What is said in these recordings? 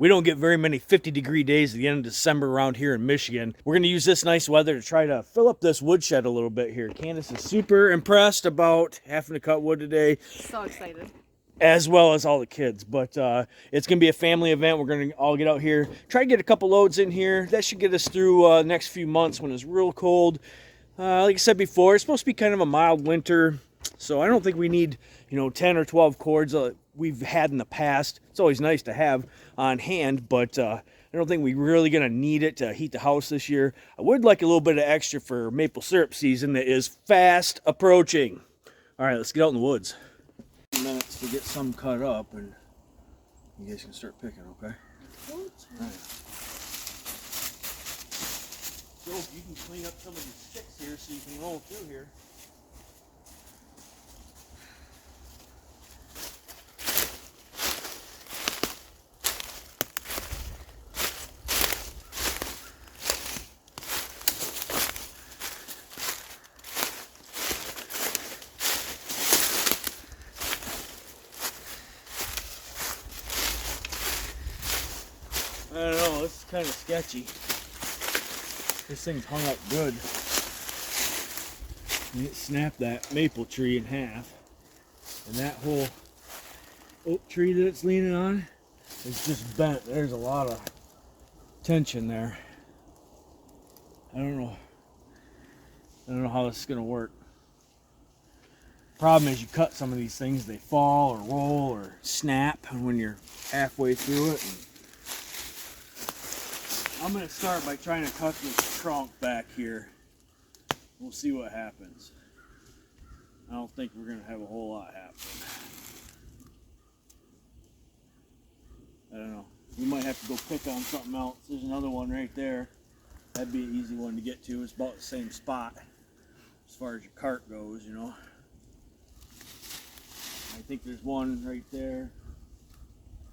We don't get very many 50-degree days at the end of December around here in Michigan. We're going to use this nice weather to try to fill up this woodshed a little bit here. Candace is super impressed about having to cut wood today. So excited. As well as all the kids, but it's gonna be a family event. We're gonna all get out here, try to get a couple loads in here. That should get us through the next few months when it's real cold. Like I said before, it's supposed to be kind of a mild winter, so I don't think we need 10 or 12 cords we've had in the past. It's always nice to have on hand, but I don't think we're really gonna need it to heat the house this year. I would like a little bit of extra for maple syrup season that is fast approaching. All right, let's get out in the woods. Minutes to get some cut up, and you guys can start picking, okay? All right. So you can clean up some of these sticks here so you can roll through here. I don't know, this is kind of sketchy. This thing's hung up good. And it snapped that maple tree in half. And that whole oak tree that it's leaning on is just bent. There's a lot of tension there. I don't know how this is going to work. Problem is you cut some of these things, they fall or roll or snap when you're halfway through it. And I'm going to start by trying to cut this trunk back here. We'll see what happens. I don't think we're going to have a whole lot happen. I don't know. We might have to go pick on something else. There's another one right there. That'd be an easy one to get to. It's about the same spot as far as your cart goes, I think there's one right there.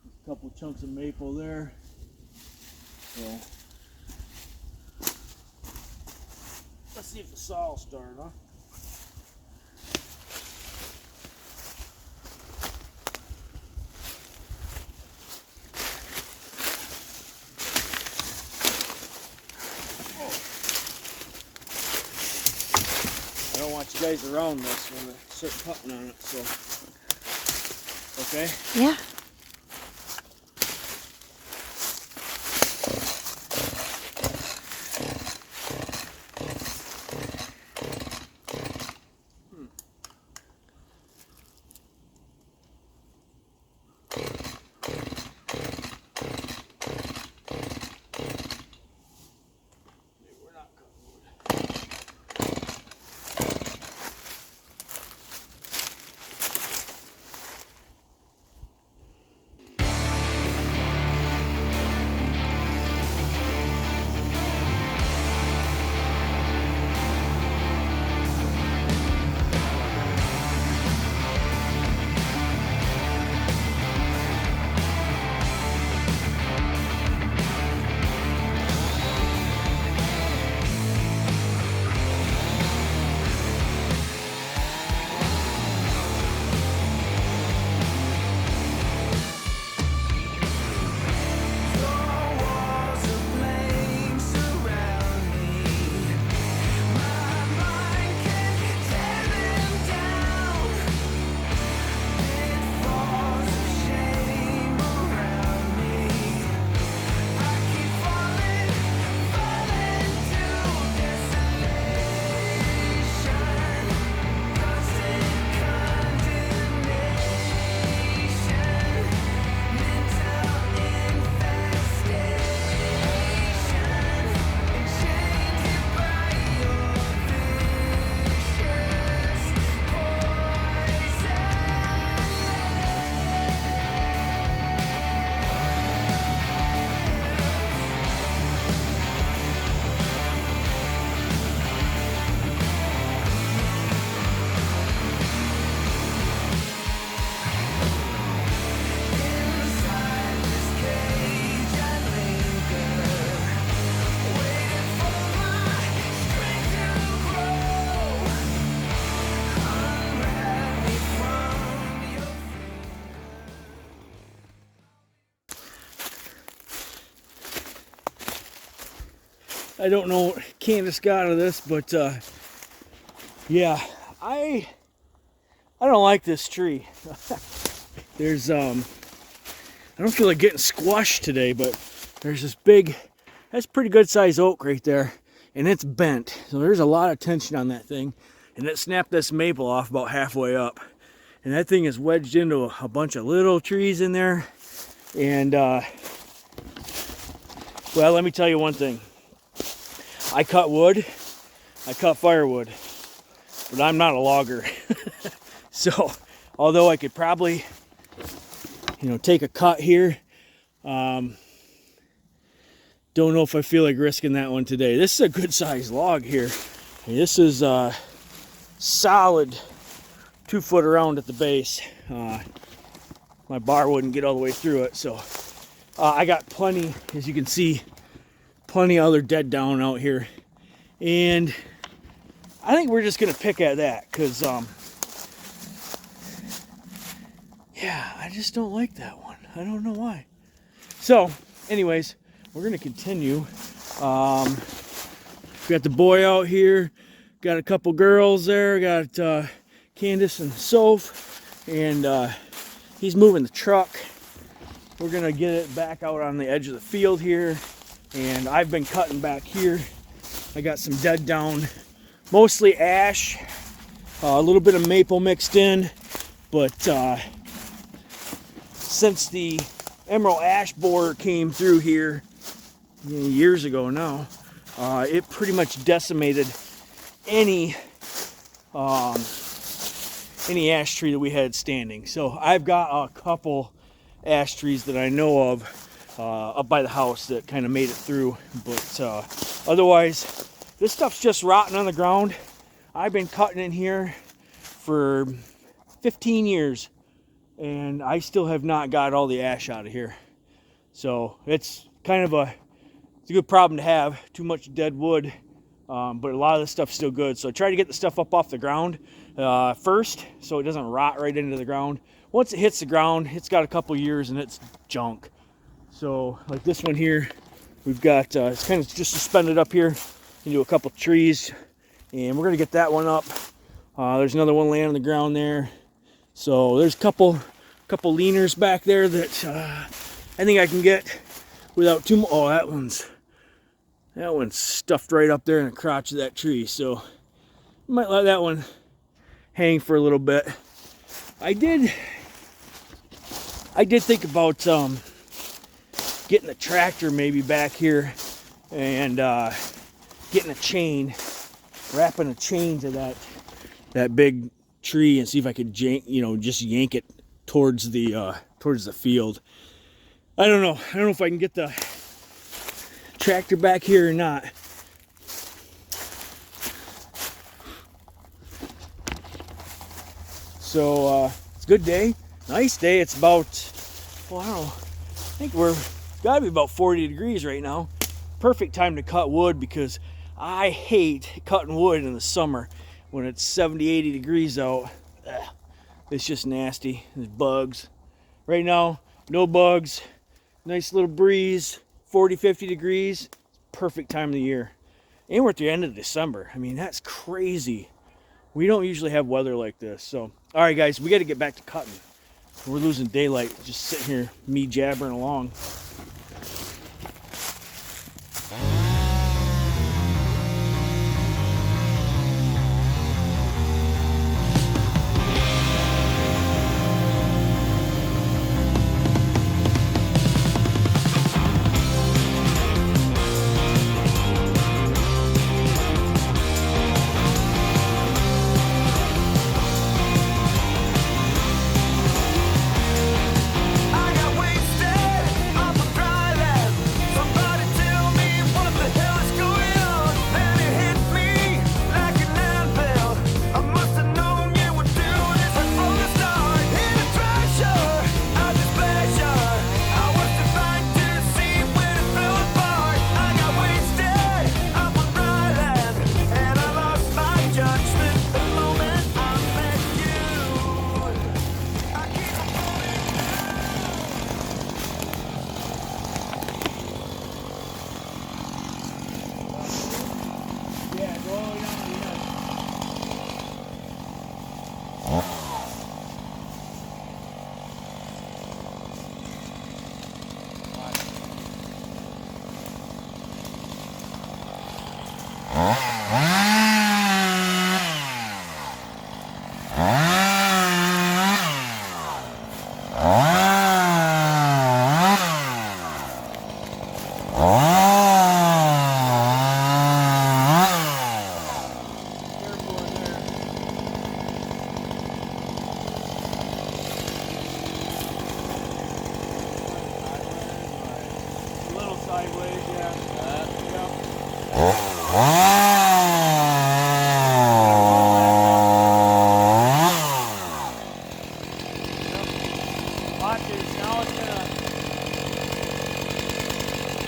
There's a couple chunks of maple there. So let's see if the saw will start, huh? I don't want you guys around this when I start cutting on it, so okay? Yeah. I don't know what Candace got out of this, but yeah, I don't like this tree. There's I don't feel like getting squashed today, but there's this big, that's pretty good size oak right there, and it's bent. So there's a lot of tension on that thing, and it snapped this maple off about halfway up. And that thing is wedged into a bunch of little trees in there. And well, let me tell you one thing. I cut wood, I cut firewood, but I'm not a logger. So, although I could probably, take a cut here, don't know if I feel like risking that one today. This is a good sized log here. This is solid 2 foot around at the base. My bar wouldn't get all the way through it, so I got plenty, as you can see, plenty of other dead down out here, and I think we're just gonna pick at that because yeah, I just don't like that one. I don't know why. So anyways, we're gonna continue. Got the boy out here, got a couple girls there, got Candace and Soph, and he's moving the truck. We're gonna get it back out on the edge of the field here, and I've been cutting back here. I got some dead down, mostly ash, a little bit of maple mixed in, but since the emerald ash borer came through here years ago now, it pretty much decimated any ash tree that we had standing. So I've got a couple ash trees that I know of up by the house that kind of made it through, but otherwise this stuff's just rotting on the ground. I've been cutting in here for 15 years and I still have not got all the ash out of here. So it's kind of it's a good problem to have, too much dead wood, but a lot of this stuff's still good. So I try to get the stuff up off the ground first so it doesn't rot right into the ground. Once it hits the ground, it's got a couple years and it's junk. So like this one here, we've got, it's kind of just suspended up here into a couple trees, and we're gonna get that one up. There's another one laying on the ground there. So there's a couple leaners back there that I think I can get without too much. Oh, that one's stuffed right up there in the crotch of that tree. So I might let that one hang for a little bit. I did think about getting a tractor maybe back here and getting a chain, wrapping a chain to that big tree and see if I could just yank it towards the field. I don't know if I can get the tractor back here or not. So it's a good day, nice day. It's about, well, I don't know, I think we're gotta be about 40 degrees right now. Perfect time to cut wood because I hate cutting wood in the summer when it's 70, 80 degrees out. It's just nasty. There's bugs. Right now, no bugs. Nice little breeze, 40, 50 degrees. Perfect time of the year. And we're at the end of December. I mean, that's crazy. We don't usually have weather like this. So, all right, guys, we got to get back to cutting. We're losing daylight just sitting here, me jabbering along. I got wasted on side blades, yeah. Watch this. Now it's gonna.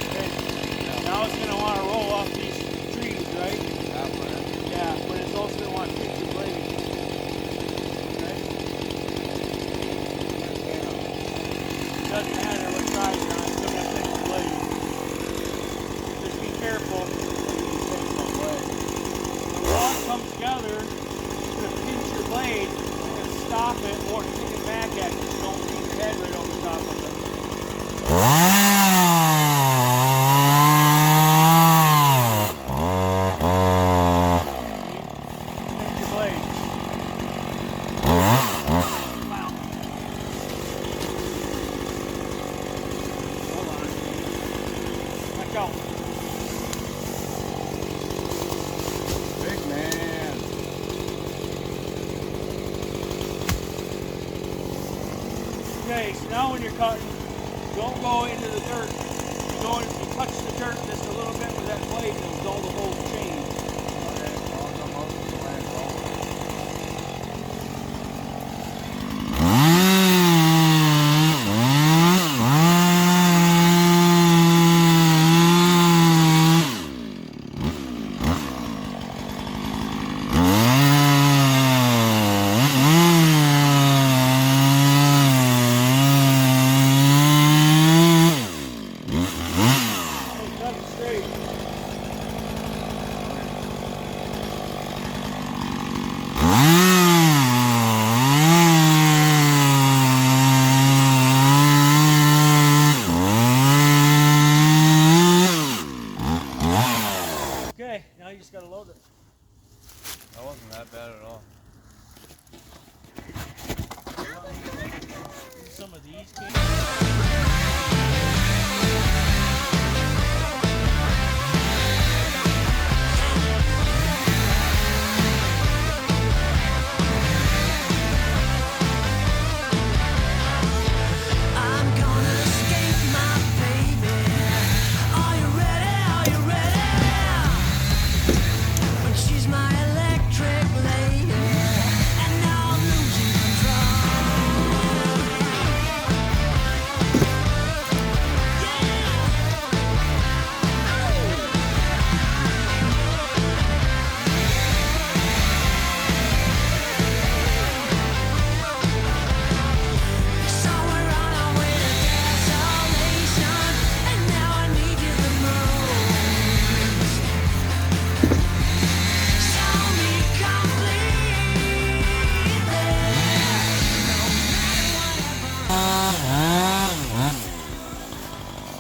Okay. Now it's gonna want to roll off these trees, right? Yeah, but it's also gonna want to fix the blade. Okay. It doesn't matter what side you're on. It's still gonna fix the blade. Just be careful. When the log comes together, it's gonna pinch your blade. Stop it or kick it back at you. Don't keep your head right over top of it. Pinch your blade. Wow. Hold on. Watch out. Big man. Okay, so now when you're cutting, don't go into the dirt. You touch the dirt just a little bit with that blade and it'll dull the whole chain. Okay, now you just gotta load it. That wasn't that bad at all. Some of these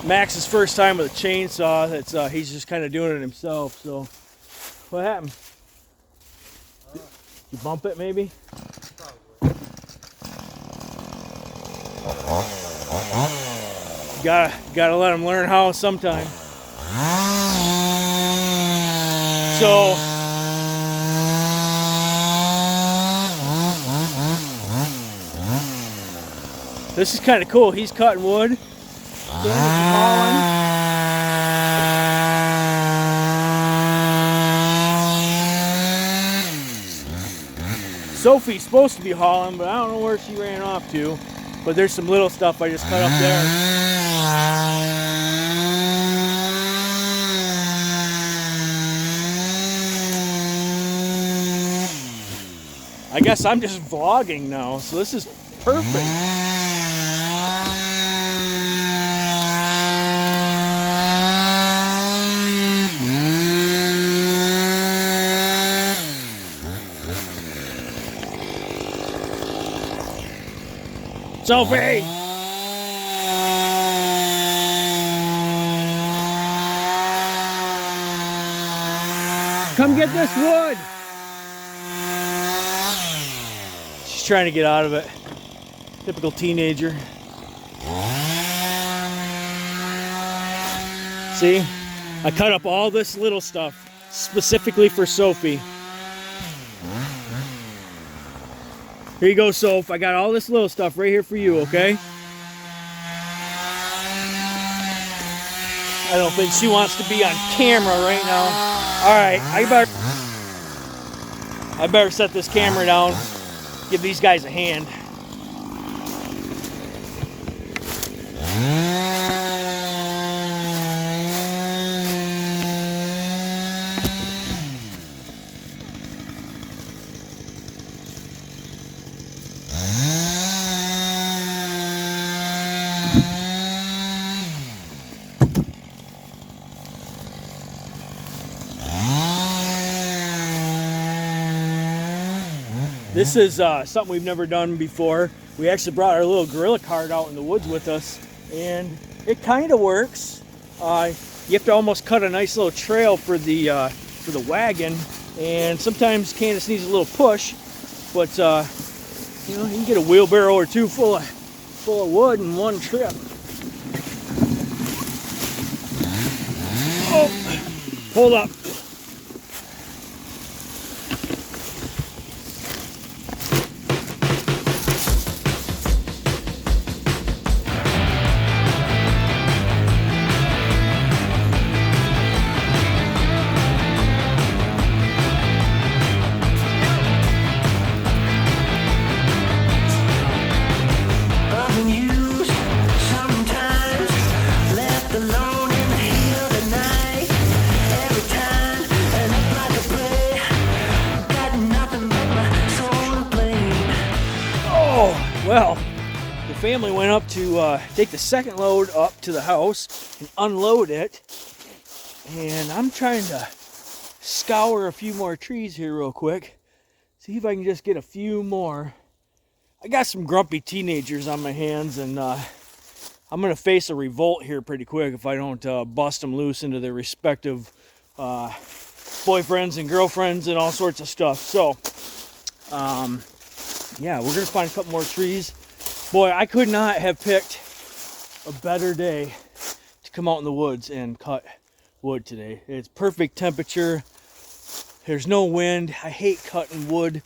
Max's first time with a chainsaw. That's he's just kind of doing it himself. So, what happened? You bump it maybe? Gotta let him learn how sometime. So. This is kind of cool. He's cutting wood. Sophie's supposed to be hauling, but I don't know where she ran off to. But there's some little stuff I just cut up there. I guess I'm just vlogging now, so this is perfect. Sophie! Come get this wood! She's trying to get out of it. Typical teenager. See? I cut up all this little stuff specifically for Sophie. Here you go, Soph. I got all this little stuff right here for you, okay? I don't think she wants to be on camera right now. All right, I better set this camera down. Give these guys a hand. This is something we've never done before. We actually brought our little gorilla cart out in the woods with us, and it kind of works. You have to almost cut a nice little trail for the wagon, and sometimes Candace needs a little push, but you know, you can get a wheelbarrow or two full of wood in one trip. Oh, hold up. Well, the family went up to take the second load up to the house and unload it. And I'm trying to scour a few more trees here real quick. See if I can just get a few more. I got some grumpy teenagers on my hands, and I'm going to face a revolt here pretty quick if I don't bust them loose into their respective boyfriends and girlfriends and all sorts of stuff. So, yeah, we're going to find a couple more trees. Boy, I could not have picked a better day to come out in the woods and cut wood today. It's perfect temperature. There's no wind. I hate cutting wood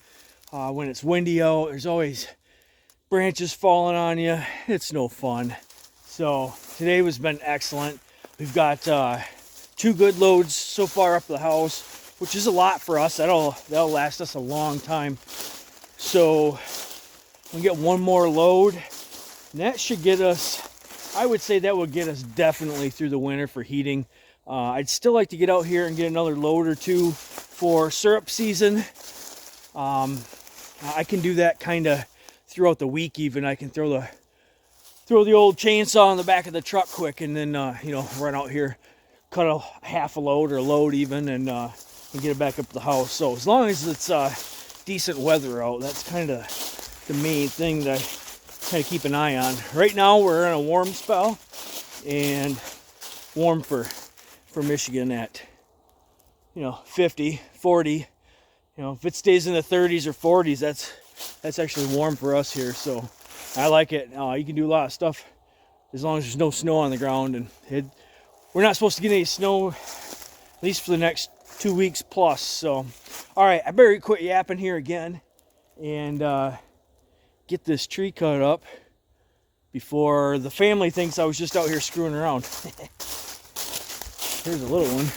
when it's windy out. There's always branches falling on you. It's no fun. So today has been excellent. We've got 2 good loads so far up the house, which is a lot for us. That'll last us a long time. So we'll get one more load, and that should get us, I would say that would get us definitely through the winter for heating. I'd still like to get out here and get another load or two for syrup season. I can do that kind of throughout the week even. I can throw the old chainsaw on the back of the truck quick, and then you know, run out here, cut a half a load or a load even, and get it back up to the house. So as long as it's decent weather out, that's kind of the main thing that I kind of keep an eye on. Right now we're in a warm spell, and warm for Michigan at, you know, 50, 40. You know, if it stays in the 30s or 40s, that's actually warm for us here. So I like it. You can do a lot of stuff as long as there's no snow on the ground, and we're not supposed to get any snow at least for the next 2 weeks plus. So all right, I better quit yapping here again and get this tree cut up before the family thinks I was just out here screwing around. Here's a little one.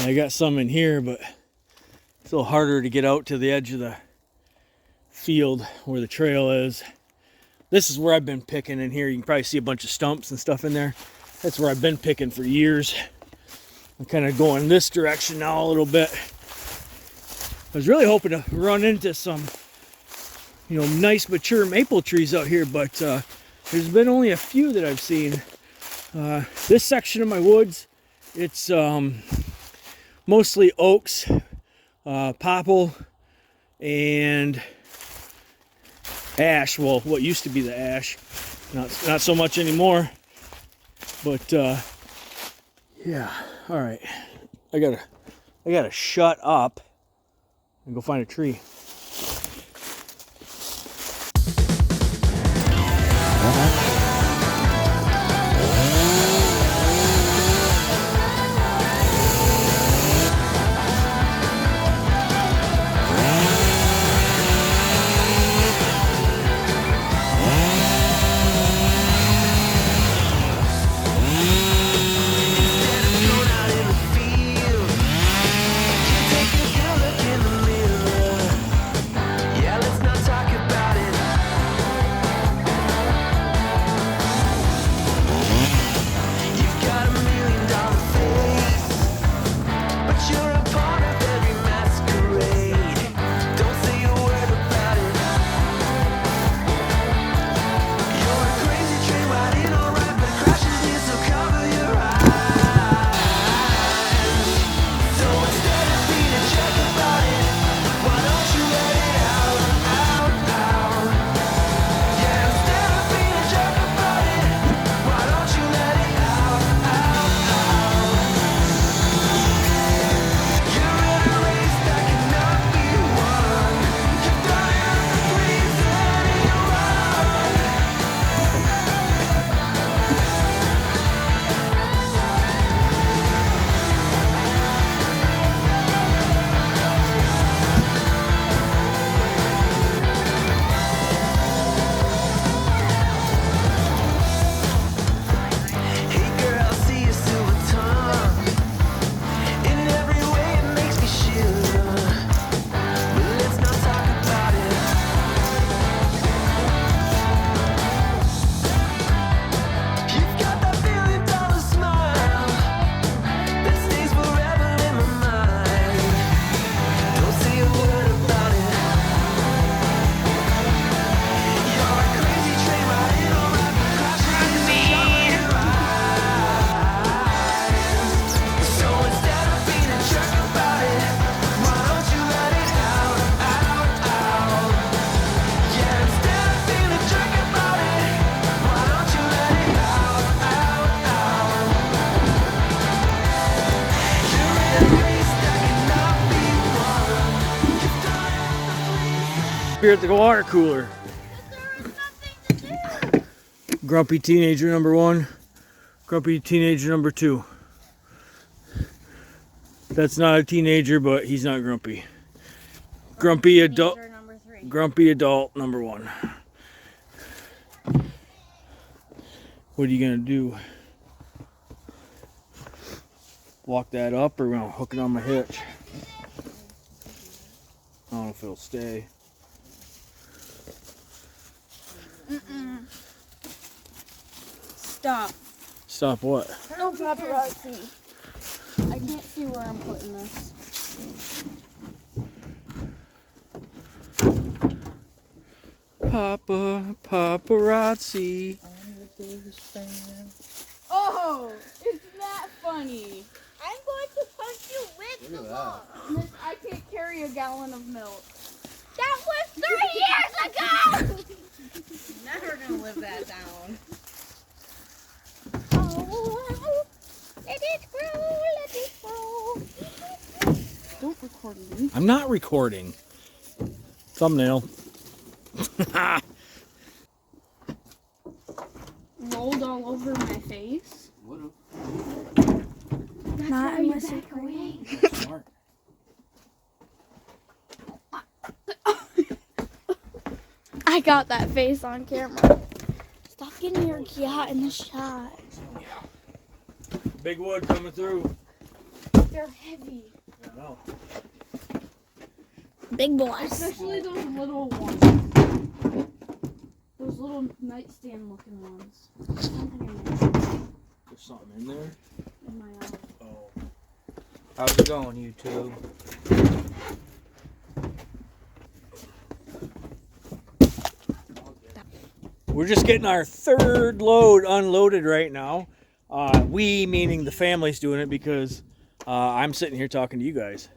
I got some in here, but it's a little harder to get out to the edge of the field where the trail is. This is where I've been picking in here. You can probably see a bunch of stumps and stuff in there. That's where I've been picking for years. I'm kind of going this direction now a little bit. I was really hoping to run into some, you know, nice mature maple trees out here, but there's been only a few that I've seen. This section of my woods, it's mostly oaks, popple, and ash. Well, what used to be the ash, not so much anymore. But yeah, all right. I gotta shut up and go find a tree. beer at the water cooler. There was nothing to do. Grumpy teenager number 1. Grumpy teenager number 2. That's not a teenager, but he's not grumpy. Grumpy adult. Teenager number 3. Grumpy adult number 1. What are you gonna do? Walk that up, or gonna hook it on my hitch? I don't know if it'll stay. Stop. Stop what? No paparazzi. I can't see where I'm putting this. Paparazzi. Oh, isn't that funny? I'm going to punch you with the ball. Miss, I can't carry a gallon of milk. That was 3 years ago! Never gonna live that down. Oh, let it grow, let it grow. Don't record me. I'm not recording. Thumbnail. Rolled all over my face. Would've. Not unless you back away. Smart. I got that face on camera. Stop getting your yacht in the shot. Big wood coming through. They're heavy. I know. Big boys. Especially those little ones. Those little nightstand looking ones. There's something in there. In my eye. Oh. How's it going, YouTube? We're just getting our 3rd load unloaded right now. We, meaning the family's doing it because I'm sitting here talking to you guys.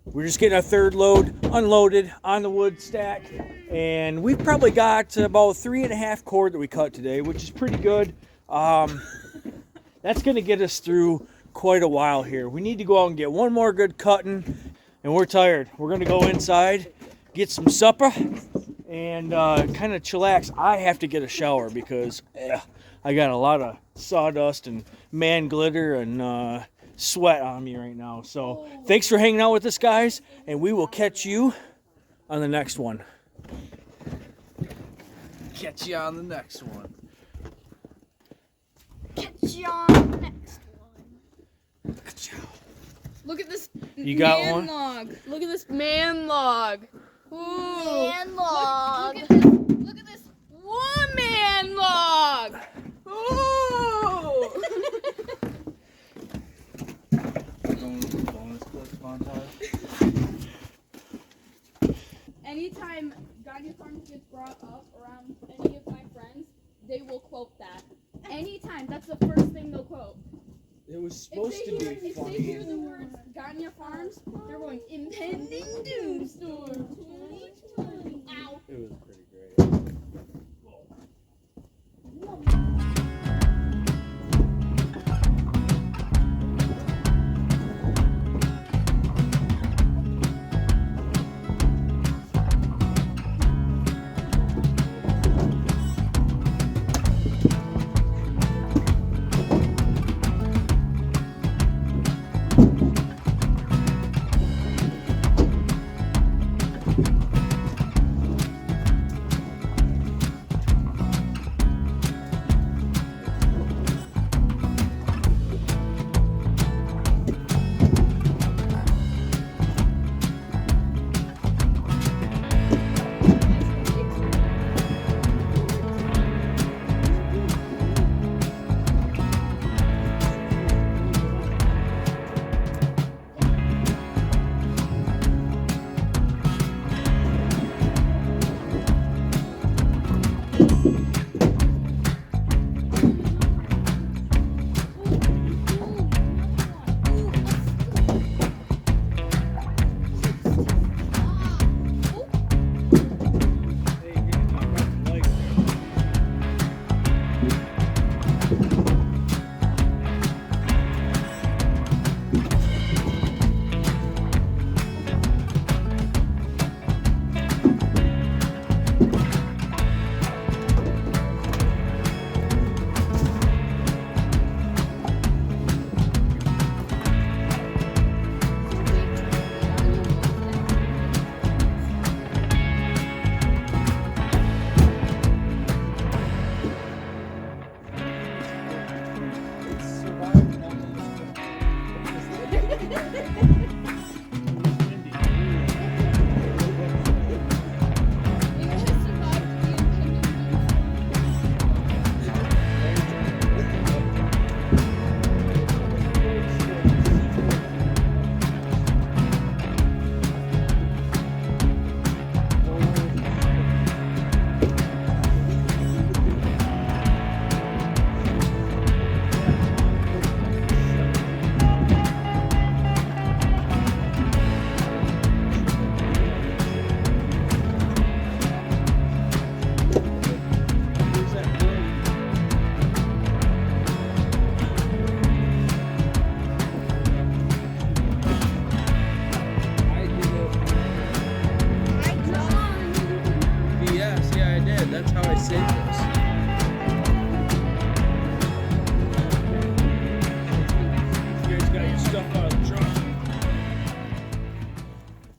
We're just getting our 3rd load unloaded on the wood stack. And we've probably got about 3.5 cord that we cut today, which is pretty good. That's going to get us through quite a while here. We need to go out and get one more good cutting. And we're tired. We're going to go inside, get some supper, and kind of chillax. I have to get a shower because I got a lot of sawdust and man glitter and sweat on me right now. So thanks for hanging out with us, guys, and we will catch you on the next one. Catch you on the next one. Catch you on the next one. Look at this You got man one? log. Look at this man log. Ooh. Man log. Look at this woman log. Ooh. Bonus clip montage. Anytime Gagnefarms gets brought up around any of my friends, they will quote that. Anytime, that's the first thing they'll quote. It was If supposed to they be hear the words Gagne Farms, they're going impending doomstorm.